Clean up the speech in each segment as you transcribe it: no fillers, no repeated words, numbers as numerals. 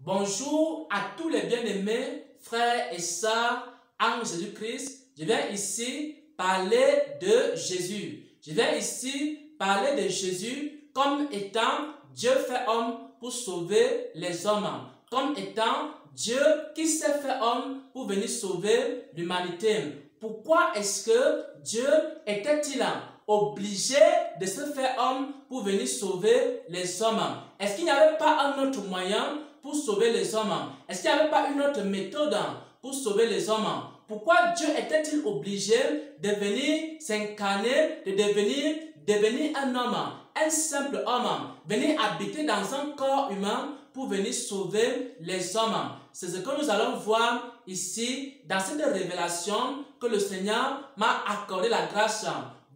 Bonjour à tous les bien-aimés, frères et sœurs en Jésus-Christ. Je viens ici parler de Jésus. Je viens ici parler de Jésus comme étant Dieu fait homme pour sauver les hommes. Comme étant Dieu qui s'est fait homme pour venir sauver l'humanité. Pourquoi est-ce que Dieu était-il obligé de se faire homme pour venir sauver les hommes? Est-ce qu'il n'y avait pas un autre moyen pour sauver les hommes? Est-ce qu'il n'y avait pas une autre méthode pour sauver les hommes? Pourquoi Dieu était-il obligé de venir s'incarner, de devenir un homme, un simple homme, venir habiter dans un corps humain pour venir sauver les hommes? C'est ce que nous allons voir ici dans cette révélation que le Seigneur m'a accordé la grâce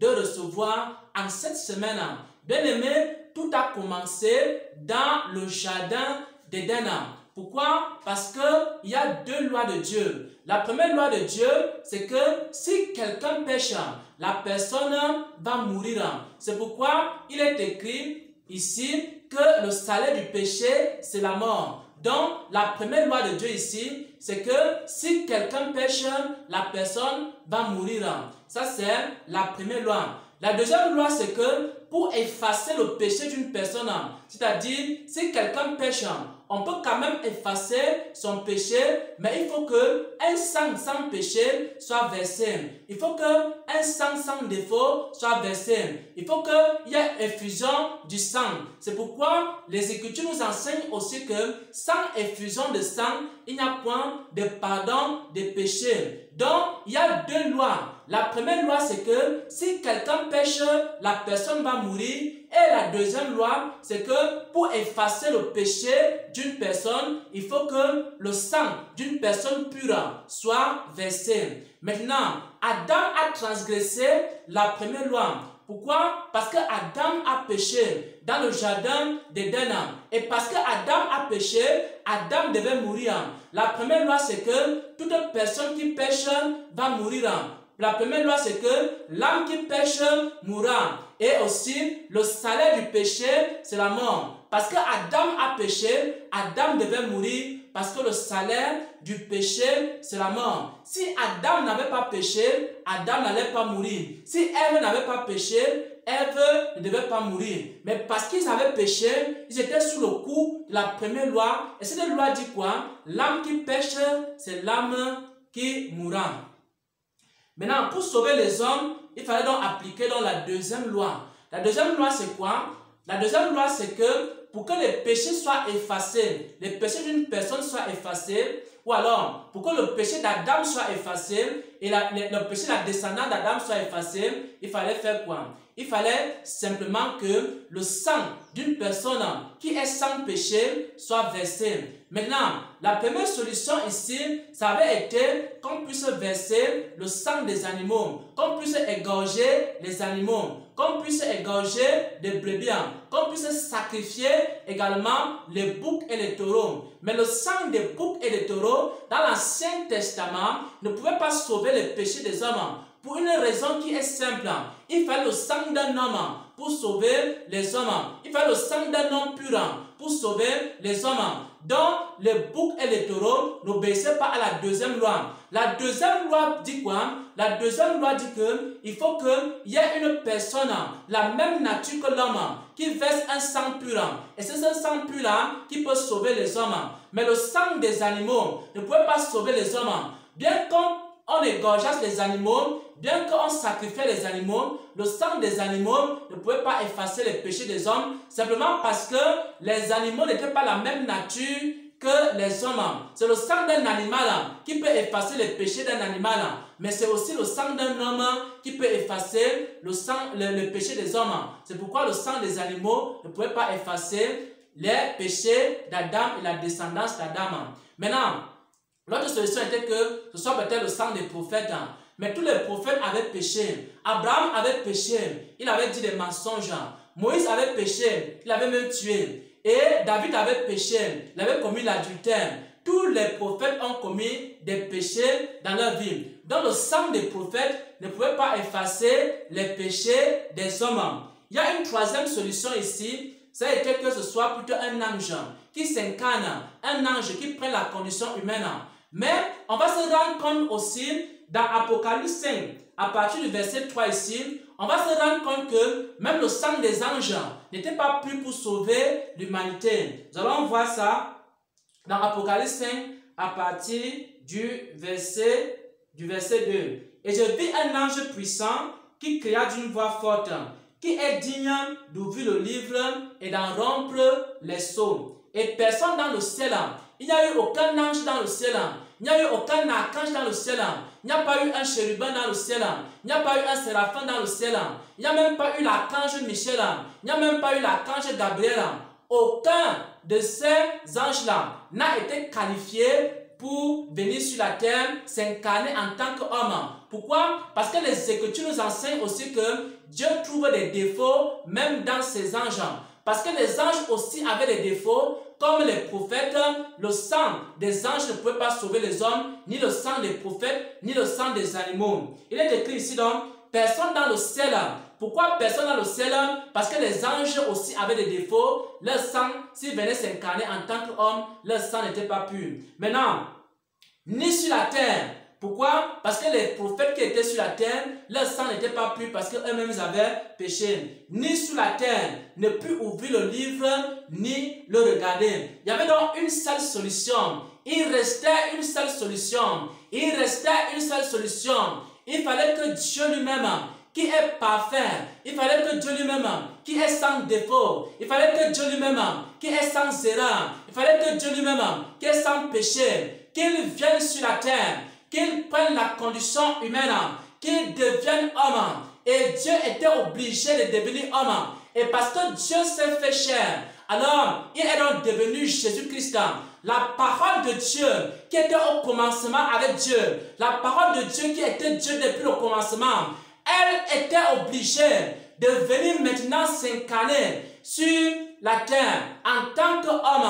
de recevoir en cette semaine. Bien-aimé, tout a commencé dans le jardin d'Éden. Pourquoi? Parce qu'il y a deux lois de Dieu. La première loi de Dieu, c'est que si quelqu'un pêche, la personne va mourir. C'est pourquoi il est écrit ici que le salaire du péché, c'est la mort. Donc, la première loi de Dieu ici, c'est que si quelqu'un pêche, la personne va mourir. Ça, c'est la première loi. La deuxième loi, c'est que pour effacer le péché d'une personne, c'est-à-dire si quelqu'un pêche, on peut quand même effacer son péché, mais il faut qu'un sang sans péché soit versé. Il faut qu'un sang sans défaut soit versé. Il faut qu'il y ait effusion du sang. C'est pourquoi les Écritures nous enseignent aussi que sans effusion de sang, il n'y a point de pardon des péchés. Donc, il y a deux lois. La première loi, c'est que si quelqu'un pêche, la personne va mourir. Et la deuxième loi, c'est que pour effacer le péché d'une personne, il faut que le sang d'une personne pure soit versé. Maintenant, Adam a transgressé la première loi. Pourquoi? Parce que Adam a péché dans le jardin d'Éden. Et parce que Adam a péché, Adam devait mourir. La première loi, c'est que toute personne qui pêche va mourir. La première loi, c'est que l'âme qui pêche mourra. Et aussi, le salaire du péché, c'est la mort. Parce que Adam a péché, Adam devait mourir. Parce que le salaire du péché, c'est la mort. Si Adam n'avait pas péché, Adam n'allait pas mourir. Si Ève n'avait pas péché, Ève ne devait pas mourir. Mais parce qu'ils avaient péché, ils étaient sous le coup de la première loi. Et cette loi dit quoi? L'âme qui pêche, c'est l'âme qui mourra. Maintenant, pour sauver les hommes, il fallait donc appliquer donc la deuxième loi. La deuxième loi, c'est quoi? La deuxième loi, c'est que pour que les péchés soient effacés, les péchés d'une personne soient effacés, ou alors pour que le péché d'Adam soit effacé et le péché de la descendance d'Adam soit effacé, il fallait faire quoi? Il fallait simplement que le sang d'une personne qui est sans péché soit versé. Maintenant, la première solution ici, ça avait été qu'on puisse verser le sang des animaux, qu'on puisse égorger les animaux, qu'on puisse égorger des brebis, qu'on puisse sacrifier également les boucs et les taureaux. Mais le sang des boucs et des taureaux, dans l'Ancien Testament, ne pouvait pas sauver les péchés des hommes. Pour une raison qui est simple, il fallait le sang d'un homme pour sauver les hommes. Il fallait le sang d'un homme pur pour sauver les hommes. Donc, les boucs et les taureaux n'obéissaient pas à la deuxième loi. La deuxième loi dit quoi? La deuxième loi dit qu'il faut qu'il y ait une personne, la même nature que l'homme, qui verse un sang pur. Et c'est ce sang pur-là qui peut sauver les hommes. Mais le sang des animaux ne pouvait pas sauver les hommes. Bien qu'on égorgeasse les animaux, bien qu'on sacrifiait les animaux, le sang des animaux ne pouvait pas effacer les péchés des hommes, simplement parce que les animaux n'étaient pas la même nature que les hommes. C'est le sang d'un animal qui peut effacer les péchés d'un animal, mais c'est aussi le sang d'un homme qui peut effacer le péché des hommes. C'est pourquoi le sang des animaux ne pouvait pas effacer les péchés d'Adam et la descendance d'Adam. Maintenant, l'autre solution était que ce soit peut-être le sang des prophètes. Mais tous les prophètes avaient péché. Abraham avait péché. Il avait dit des mensonges. Moïse avait péché. Il avait même tué. Et David avait péché. Il avait commis l'adultère. Tous les prophètes ont commis des péchés dans leur vie. Donc le sang des prophètes ne pouvait pas effacer les péchés des hommes. Il y a une troisième solution ici. Ça a été que ce soit plutôt un ange qui s'incarne, un ange qui prend la condition humaine. Mais on va se rendre compte aussi dans Apocalypse 5, à partir du verset 3 ici, on va se rendre compte que même le sang des anges n'était pas pris pour sauver l'humanité. Nous allons voir ça dans Apocalypse 5 à partir du verset 2. Et je vis un ange puissant qui cria d'une voix forte, qui est digne d'ouvrir le livre et d'en rompre les sceaux. Et personne dans le ciel, il n'y a eu aucun ange dans le ciel, il n'y a eu aucun archange dans le ciel, il n'y a pas eu un chérubin dans le ciel, il n'y a pas eu un séraphin dans le ciel, il n'y a même pas eu l'archange Michel, il n'y a même pas eu l'archange Gabriel. Aucun de ces anges-là n'a été qualifié pour venir sur la terre, s'incarner en tant qu'homme. Pourquoi? Parce que les Écritures nous enseignent aussi que Dieu trouve des défauts même dans ses anges. Parce que les anges aussi avaient des défauts, comme les prophètes. Le sang des anges ne pouvait pas sauver les hommes, ni le sang des prophètes, ni le sang des animaux. Il est écrit ici donc, personne dans le ciel. Pourquoi personne dans le ciel? Parce que les anges aussi avaient des défauts. Leur sang, s'ils venaient s'incarner en tant qu'homme, leur sang n'était pas pur. Maintenant, ni sur la terre. Pourquoi? Parce que les prophètes qui étaient sur la terre, leur sang n'était pas pur parce qu'eux-mêmes avaient péché. Ni sur la terre ne put ouvrir le livre, ni le regarder. Il y avait donc une seule solution. Il restait une seule solution. Il restait une seule solution. Il fallait que Dieu lui-même, qui est parfait, il fallait que Dieu lui-même, qui est sans défaut, il fallait que Dieu lui-même, qui est sans erreur, il fallait que Dieu lui-même, qui est sans péché, qu'il vienne sur la terre, qu'il prenne la condition humaine, qu'il devienne homme. Et Dieu était obligé de devenir homme. Et parce que Dieu s'est fait chair, alors il est donc devenu Jésus-Christ. La parole de Dieu qui était au commencement avec Dieu, la parole de Dieu qui était Dieu depuis le commencement, elle était obligée de venir maintenant s'incarner sur la terre en tant qu'homme,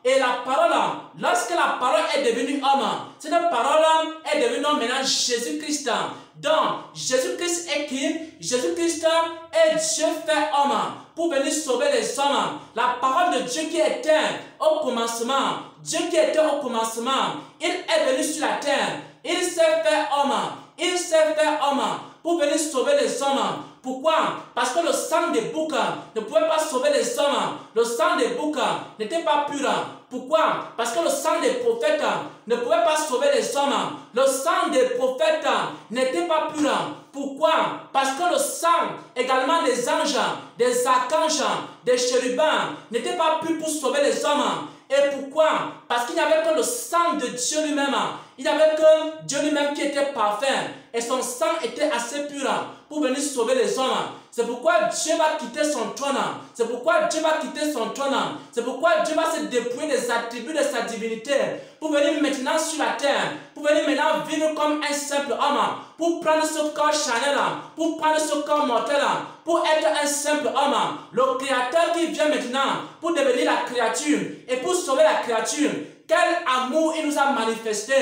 Et la parole, lorsque la parole est devenue homme, cette parole est devenue maintenant Jésus-Christ. Donc, Jésus-Christ est qui? Jésus-Christ est Dieu fait homme pour venir sauver les hommes. La parole de Dieu qui était au commencement, Dieu qui était au commencement, il est venu sur la terre. Il s'est fait homme. Il s'est fait homme pour venir sauver les hommes. Pourquoi? Parce que le sang des boucs ne pouvait pas sauver les hommes. Le sang des boucs n'était pas pur. Pourquoi? Parce que le sang des prophètes ne pouvait pas sauver les hommes. Le sang des prophètes n'était pas pur. Pourquoi? Parce que le sang également des anges, des archanges, des chérubins n'était pas pur pour sauver les hommes. Et pourquoi? Parce qu'il n'y avait que le sang de Dieu lui-même. Il n'y avait que Dieu lui-même qui était parfait. Et son sang était assez pur pour venir sauver les hommes. C'est pourquoi Dieu va quitter son trône. C'est pourquoi Dieu va quitter son trône. C'est pourquoi Dieu va se dépouiller des attributs de sa divinité pour venir maintenant sur la terre. Pour venir maintenant vivre comme un simple homme. Pour prendre ce corps charnel. Pour prendre ce corps mortel. Pour être un simple homme. Le Créateur qui vient maintenant pour devenir la créature. Et pour sauver la créature. Quel amour il nous a manifesté.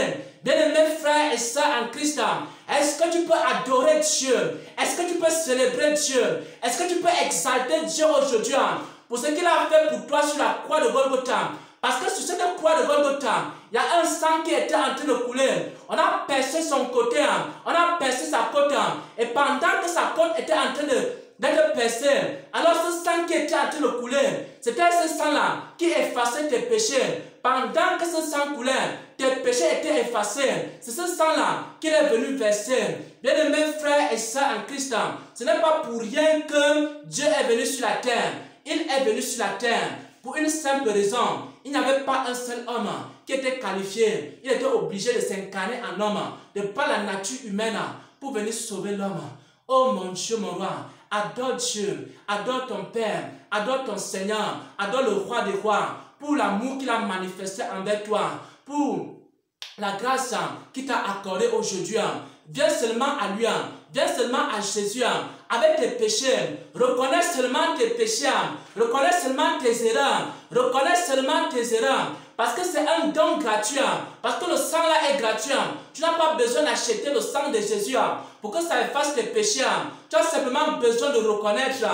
Bien-aimés frères et sœurs en Christ, est-ce que tu peux adorer Dieu? Est-ce que tu peux célébrer Dieu? Est-ce que tu peux exalter Dieu aujourd'hui pour ce qu'il a fait pour toi sur la croix de Golgotha? Parce que sur cette croix de Golgotha, il y a un sang qui était en train de couler. On a percé son côté, on a percé sa côte. Et pendant que sa côte était en train d'être percée, alors ce sang qui était en train de couler, c'était ce sang-là qui effaçait tes péchés. Pendant que ce sang coulait, tes péchés étaient effacés. C'est ce sang-là qu'il est venu verser. Bien-aimés frères et sœurs en Christ, ce n'est pas pour rien que Dieu est venu sur la terre. Il est venu sur la terre pour une simple raison. Il n'y avait pas un seul homme qui était qualifié. Il était obligé de s'incarner en homme, de par la nature humaine, pour venir sauver l'homme. Oh mon Dieu, mon roi, adore Dieu, adore ton Père, adore ton Seigneur, adore le roi des rois, pour l'amour qu'il a manifesté envers toi, pour la grâce qu'il t'a accordée aujourd'hui. Viens seulement à lui, viens seulement à Jésus avec tes péchés. Reconnais seulement tes péchés, reconnais seulement tes erreurs, reconnais seulement tes erreurs. Parce que c'est un don gratuit, parce que le sang là est gratuit. Tu n'as pas besoin d'acheter le sang de Jésus pour que ça efface tes péchés. Tu as simplement besoin de reconnaître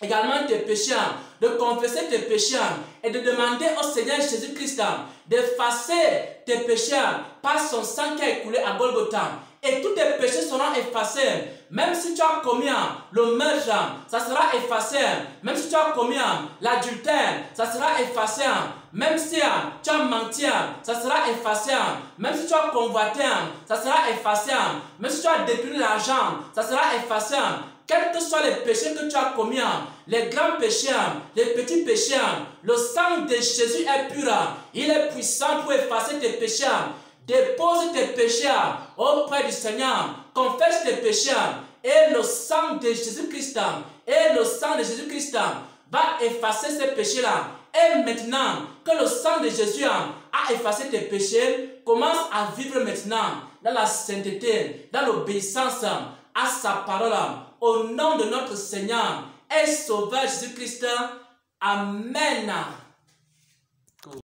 également tes péchés, de confesser tes péchés et de demander au Seigneur Jésus-Christ d'effacer tes péchés par son sang qui a écoulé à Golgotha. Et tous tes péchés seront effacés. Même si tu as commis le meurtre, ça sera effacé. Même si tu as commis l'adultère, ça sera effacé. Même si tu as menti, ça sera effacé. Même si tu as convoité, ça sera effacé. Même si tu as détourné l'argent, ça sera effacé. Quels que soient les péchés que tu as commis, les grands péchés, les petits péchés, le sang de Jésus est pur. Il est puissant pour effacer tes péchés. Dépose tes péchés auprès du Seigneur. Confesse tes péchés. Et le sang de Jésus-Christ, va effacer ces péchés-là. Et maintenant que le sang de Jésus a effacé tes péchés, commence à vivre maintenant dans la sainteté, dans l'obéissance à sa parole. Au nom de notre Seigneur et Sauveur Jésus-Christ. Amen.